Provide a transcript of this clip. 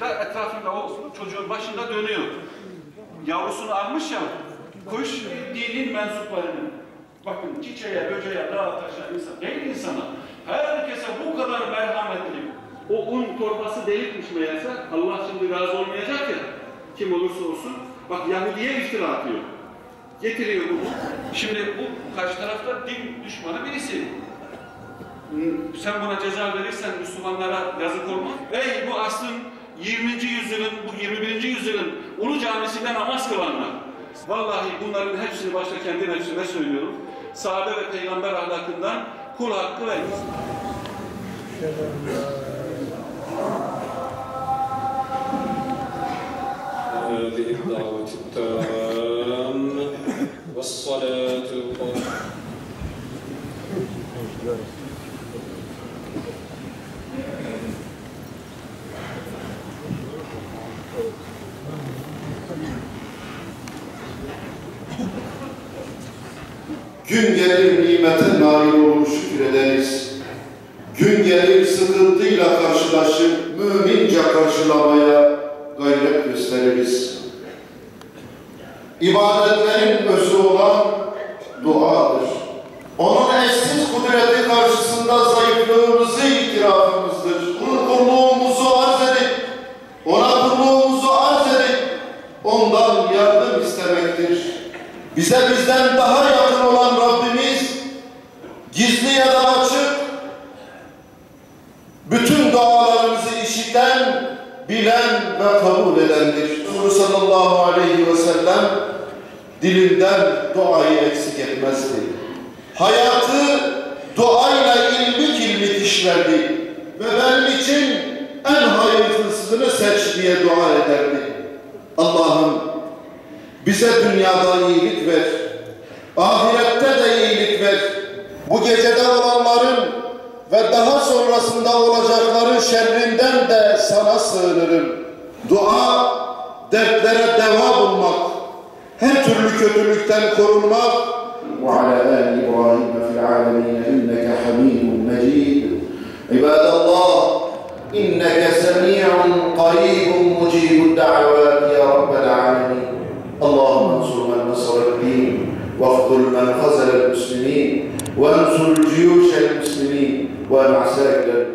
da etrafında o çocuğun başında dönüyor. Yavrusunu almış ya, kuş dinin mensuplarını. Bakın çiçeğe, böceğe, dağa, taşa, insan, değil insana. Herkese bu kadar merhametli. O un torbası delikmiş meğerse, Allah şimdi razı olmayacak ya, kim olursa olsun. Bak Yahudi'ye iftira atıyor. Getiriyor bunu. Şimdi bu karşı tarafta din düşmanı birisi. Sen buna ceza verirsen Müslümanlara yazık olmaz. Ey bu aslın 20. yüzyılın, bu 21. yüzyılın Ulu Camisi'nde namaz kılanlar. Vallahi bunların hepsini başta kendi nefsime söylüyorum. Sahabe ve peygamber ahlakından kul hakkı ve هذه الدعوة التامة والصلاة Gün gelir nimete nail olur şükrederiz. Gün gelir sıkıntıyla karşılaşıp mümince karşılamaya gayret gösteririz. İbadetlerin özü olan duadır. Onun eşsiz kudreti karşısında zayıflığımızı itirafımızdır. Onun kulluğumuzu arz edip, ona kulluğumuzu arz edip, ondan yardım istemektir. Bize bizden daha yakın olan Rabbimiz, gizli ya da açık, bütün dualarımızı işiten, bilen ve kabul edendir. Resulü sallallahu aleyhi ve sellem dilinden duayı eksik etmezdi. Hayatı duayla ilmik ilmik işlerdi ve benim için en hayırlısını seç diye dua ederdi. Allah'ım bize dünyada iyilik ver, ahirette de iyilik ver. Bu gecede olanların ve daha sonrasında olacakların şerrinden de sana sığınırım. Dua, dertlere deva bulmak, her türlü kötülükten korunmak. وعلى آل إبراهيم في العالمين إنك حميد مجيد عباد الله إنك سميع قريب مجيب الدعوات يا رب العالمين اللهم انصر من نصر الدين واخذل من خذل المسلمين وانصر جيوش المسلمين ومع سائر